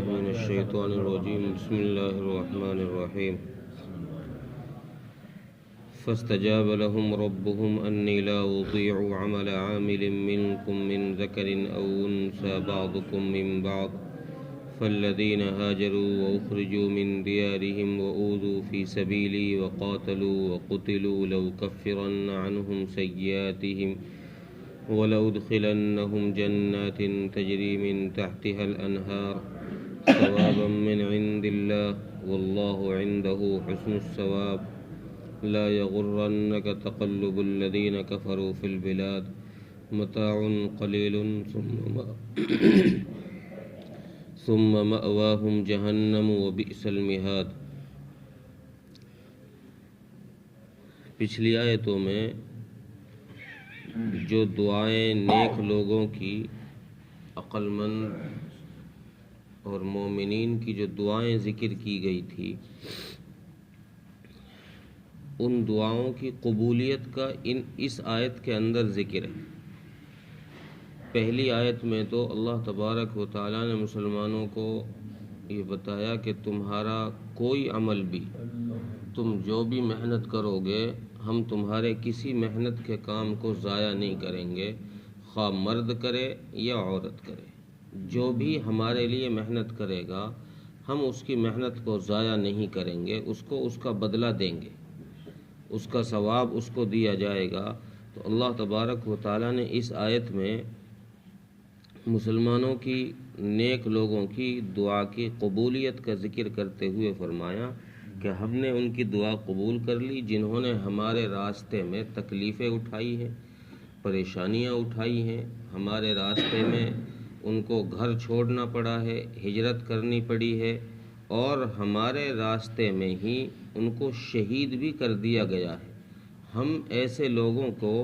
بالله من الشيطان الرجيم بسم الله الرحمن الرحيم فاستجاب لهم ربهم أني لا أضيع عمل عامل منكم من ذكر أو أنثى بعضكم من بعض فالذين هاجروا وأخرجوا من ديارهم وأوذوا في سبيلي وقاتلوا وقتلوا لأكفرن عنهم سيئاتهم ولأدخلنهم جنات تجري من تحتها الأنهار ثوابا من عند الله والله عنده حسن الثواب لا يغرنك تقلب الذين كفروا في البلاد متاع قليل ثم مأواهم جہنم وبئس المہاد۔ پچھلی آیتوں میں جو دعائیں نیک لوگوں کی، عقل مند اور مومنین کی جو دعائیں ذکر کی گئی تھی، ان دعاؤں کی قبولیت کا اس آیت کے اندر ذکر ہے۔ پہلی آیت میں تو اللہ تبارک و تعالیٰ نے مسلمانوں کو یہ بتایا کہ تمہارا کوئی عمل بھی، تم جو بھی محنت کرو گے، ہم تمہارے کسی محنت کے کام کو ضائع نہیں کریں گے، خواہ مرد کرے یا عورت کرے۔ جو بھی ہمارے لیے محنت کرے گا، ہم اس کی محنت کو ضائع نہیں کریں گے، اس کو اس کا بدلہ دیں گے، اس کا ثواب اس کو دیا جائے گا۔ تو اللہ تبارک و تعالیٰ نے اس آیت میں مسلمانوں کی، نیک لوگوں کی دعا کی قبولیت کا ذکر کرتے ہوئے فرمایا کہ ہم نے ان کی دعا قبول کر لی جنہوں نے ہمارے راستے میں تکلیفیں اٹھائی ہیں، پریشانیاں اٹھائی ہیں، ہمارے راستے میں ان کو گھر چھوڑنا پڑا ہے، ہجرت کرنی پڑی ہے، اور ہمارے راستے میں ہی ان کو شہید بھی کر دیا گیا ہے۔ ہم ایسے لوگوں کو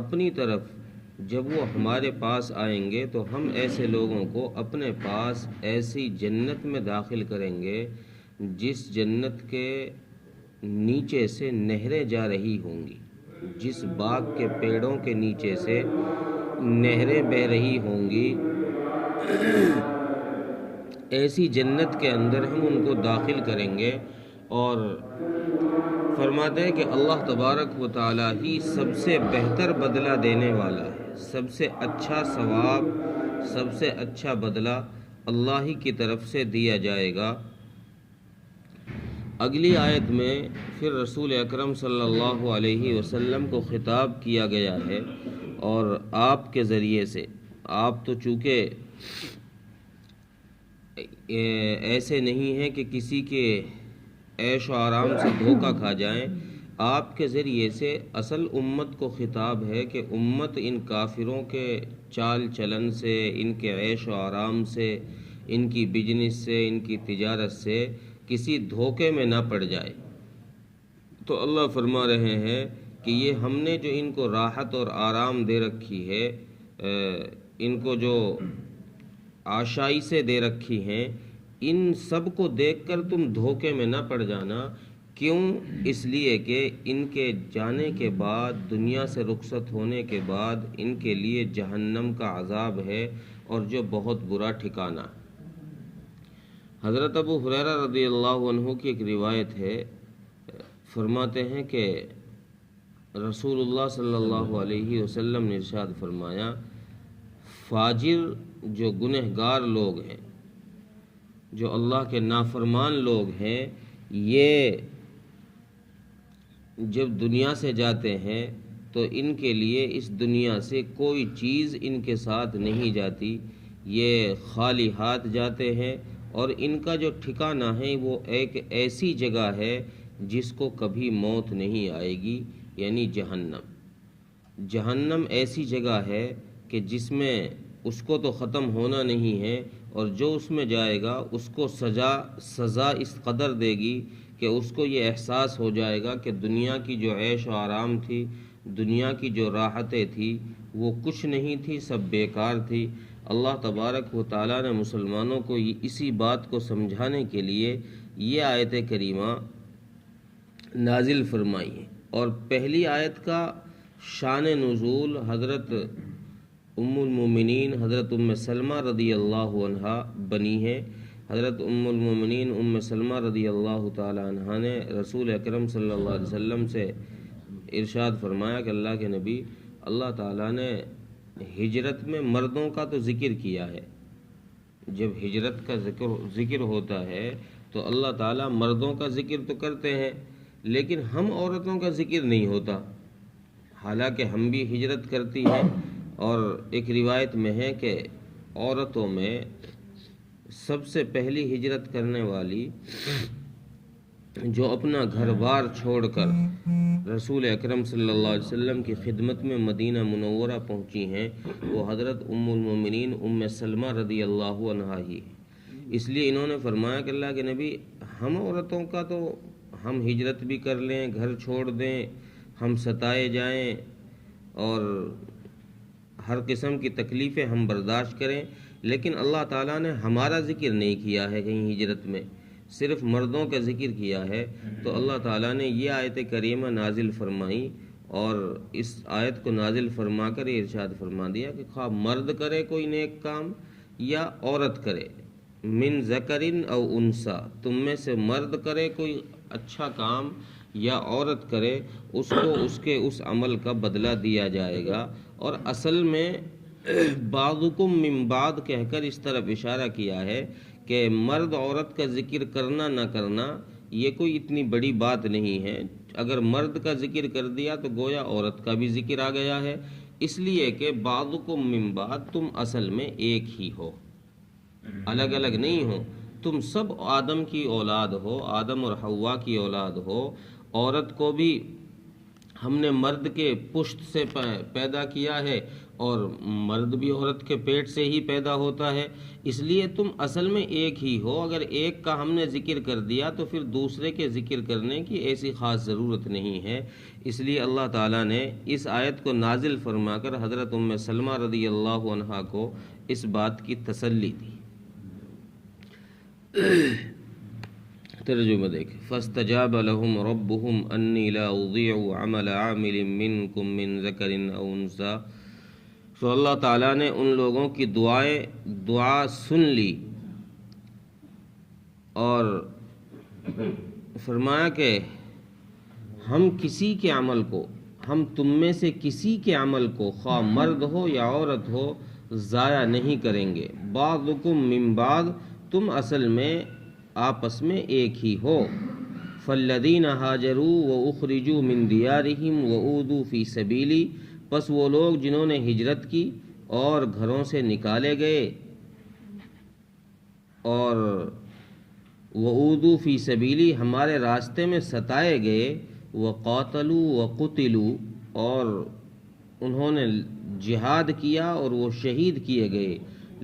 اپنی طرف، جب وہ ہمارے پاس آئیں گے تو ہم ایسے لوگوں کو اپنے پاس ایسی جنت میں داخل کریں گے جس جنت کے نیچے سے نہریں جا رہی ہوں گی، جس باغ کے پیڑوں کے نیچے سے نہریں بہہ رہی ہوں گی، ایسی جنت کے اندر ہم ان کو داخل کریں گے۔ اور فرماتے ہیں کہ اللہ تبارک و تعالیٰ ہی سب سے بہتر بدلہ دینے والا ہے، سب سے اچھا ثواب، سب سے اچھا بدلہ اللہ ہی کی طرف سے دیا جائے گا۔ اگلی آیت میں پھر رسول اکرم صلی اللہ علیہ وسلم کو خطاب کیا گیا ہے، اور آپ کے ذریعے سے، آپ تو چونکہ ایسے نہیں ہیں کہ کسی کے عیش و آرام سے دھوکہ کھا جائیں، آپ کے ذریعے سے اصل امت کو خطاب ہے کہ امت ان کافروں کے چال چلن سے، ان کے عیش و آرام سے، ان کی بزنس سے، ان کی تجارت سے کسی دھوکے میں نہ پڑ جائے۔ تو اللہ فرما رہے ہیں کہ یہ ہم نے جو ان کو راحت اور آرام دے رکھی ہے، ان کو جو آشائشیں دے رکھی ہیں، ان سب کو دیکھ کر تم دھوکے میں نہ پڑ جانا۔ کیوں؟ اس لیے کہ ان کے جانے کے بعد، دنیا سے رخصت ہونے کے بعد، ان کے لیے جہنم کا عذاب ہے، اور جو بہت برا ٹھکانہ۔ حضرت ابو ہریرہ رضی اللہ عنہ کی ایک روایت ہے، فرماتے ہیں کہ رسول اللہ صلی اللہ علیہ وسلم نے ارشاد فرمایا، فاجر جو گنہگار لوگ ہیں، جو اللہ کے نافرمان لوگ ہیں، یہ جب دنیا سے جاتے ہیں تو ان کے لیے اس دنیا سے کوئی چیز ان کے ساتھ نہیں جاتی، یہ خالی ہاتھ جاتے ہیں، اور ان کا جو ٹھکانہ ہے وہ ایک ایسی جگہ ہے جس کو کبھی موت نہیں آئے گی، یعنی جہنم۔ جہنم ایسی جگہ ہے کہ جس میں اس کو تو ختم ہونا نہیں ہے، اور جو اس میں جائے گا اس کو سزا اس قدر دے گی کہ اس کو یہ احساس ہو جائے گا کہ دنیا کی جو عیش و آرام تھی، دنیا کی جو راحتیں تھی، وہ کچھ نہیں تھی، سب بیکار تھی۔ اللہ تبارک و تعالیٰ نے مسلمانوں کو اسی بات کو سمجھانے کے لیے یہ آیت کریمہ نازل فرمائی ہے۔ اور پہلی آیت کا شان نزول حضرت ام المومنین حضرت ام سلمہ رضی اللہ عنہا بنی ہے حضرت ام المومنین ام سلمہ رضی اللہ تعالی عنہا نے رسول اکرم صلی اللہ علیہ وسلم سے ارشاد فرمایا کہ اللہ کے نبی، اللہ تعالیٰ نے ہجرت میں مردوں کا تو ذکر کیا ہے، جب ہجرت کا ذکر ہوتا ہے تو اللہ تعالیٰ مردوں کا ذکر تو کرتے ہیں، لیکن ہم عورتوں کا ذکر نہیں ہوتا، حالانکہ ہم بھی ہجرت کرتی ہیں۔ اور ایک روایت میں ہے کہ عورتوں میں سب سے پہلی ہجرت کرنے والی جو اپنا گھر بار چھوڑ کر رسول اکرم صلی اللہ علیہ وسلم کی خدمت میں مدینہ منورہ پہنچی ہیں، وہ حضرت ام المومنین ام سلمہ رضی اللہ عنہا ہی ہے۔ اس لیے انہوں نے فرمایا کہ اللہ کے نبی، ہم عورتوں کا تو ہم ہجرت بھی کر لیں، گھر چھوڑ دیں، ہم ستائے جائیں اور ہر قسم کی تکلیفیں ہم برداشت کریں، لیکن اللہ تعالیٰ نے ہمارا ذکر نہیں کیا ہے کہیں ہجرت میں، صرف مردوں کا ذکر کیا ہے۔ تو اللہ تعالیٰ نے یہ آیت کریمہ نازل فرمائی اور اس آیت کو نازل فرما کر یہ ارشاد فرما دیا کہ خواہ مرد کرے کوئی نیک کام یا عورت کرے، من ذکرن او انسا، تم میں سے مرد کرے کوئی اچھا کام یا عورت کرے، اس کو اس کے اس عمل کا بدلہ دیا جائے گا۔ اور اصل میں بعضکم من بعض کہہ کر اس طرف اشارہ کیا ہے کہ مرد عورت کا ذکر کرنا نہ کرنا یہ کوئی اتنی بڑی بات نہیں ہے۔ اگر مرد کا ذکر کر دیا تو گویا عورت کا بھی ذکر آ گیا ہے، اس لیے کہ بعضکم من بعض، تم اصل میں ایک ہی ہو، الگ الگ نہیں ہو، تم سب آدم کی اولاد ہو، آدم اور حوا کی اولاد ہو۔ عورت کو بھی ہم نے مرد کے پشت سے پیدا کیا ہے اور مرد بھی عورت کے پیٹ سے ہی پیدا ہوتا ہے، اس لیے تم اصل میں ایک ہی ہو۔ اگر ایک کا ہم نے ذکر کر دیا تو پھر دوسرے کے ذکر کرنے کی ایسی خاص ضرورت نہیں ہے۔ اس لیے اللہ تعالیٰ نے اس آیت کو نازل فرما کر حضرت ام سلمہ رضی اللہ عنہا کو اس بات کی تسلی دی۔ ترجمہ دیکھ، فاستجاب لهم ربهم انی لا اضیع عمل عامل منکم من ذکر او انثی۔ تو اللہ تعالیٰ نے ان لوگوں کی دعا سن لی اور فرمایا کہ ہم کسی کے عمل کو، ہم تم میں سے کسی کے عمل کو، خواہ مرد ہو یا عورت ہو، ضائع نہیں کریں گے۔ بعضکم من بعض، تم اصل میں آپس میں ایک ہی ہو۔ فالذین ہاجروا واخرجوا من دیارہم واوذوا فی سبیلی، پس وہ لوگ جنہوں نے ہجرت کی اور گھروں سے نکالے گئے اور واوذوا فی سبیلی، ہمارے راستے میں ستائے گئے، وقاتلوا وقتلوا، اور انہوں نے جہاد کیا اور وہ شہید کیے گئے،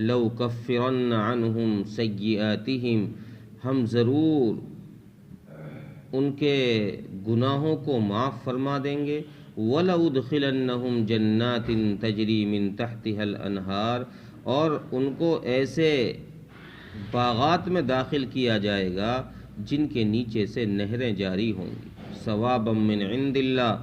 لو کفرن عنہم سیئاتہم، ہم ضرور ان کے گناہوں کو معاف فرما دیں گے، وَلَأُدْخِلَنَّهُمْ جَنَّاتٍ تَجْرِي مِن تَحْتِهَا الْأَنْهَارُ، اور ان کو ایسے باغات میں داخل کیا جائے گا جن کے نیچے سے نہریں جاری ہوں گی، ثوابا من عند اللہ،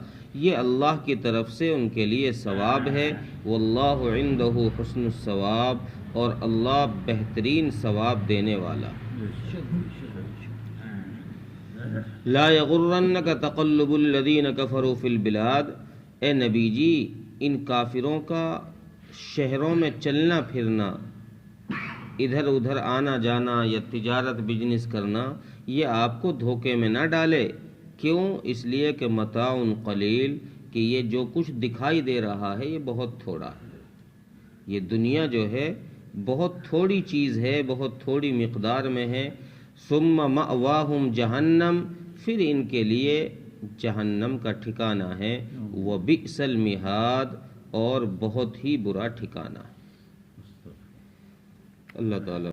یہ اللہ کی طرف سے ان کے لیے ثواب ہے، واللہ عندہ حسن الثواب، اور اللہ بہترین ثواب دینے والا۔ لا یغرنک تقلب الذین کفروا فی البلاد، اے نبی جی ان کافروں کا شہروں میں چلنا پھرنا، ادھر ادھر آنا جانا یا تجارت بزنس کرنا، یہ آپ کو دھوکے میں نہ ڈالے۔ کیوں؟ اس لیے کہ متاع قلیل، کہ یہ جو کچھ دکھائی دے رہا ہے یہ بہت تھوڑا ہے، یہ دنیا جو ہے بہت تھوڑی چیز ہے، بہت تھوڑی مقدار میں ہے۔ ثم مأواہم جہنم، پھر ان کے لیے جہنم کا ٹھکانہ ہے، وبئس المہاد، اور بہت ہی برا ٹھکانہ۔ اللہ تعالیٰ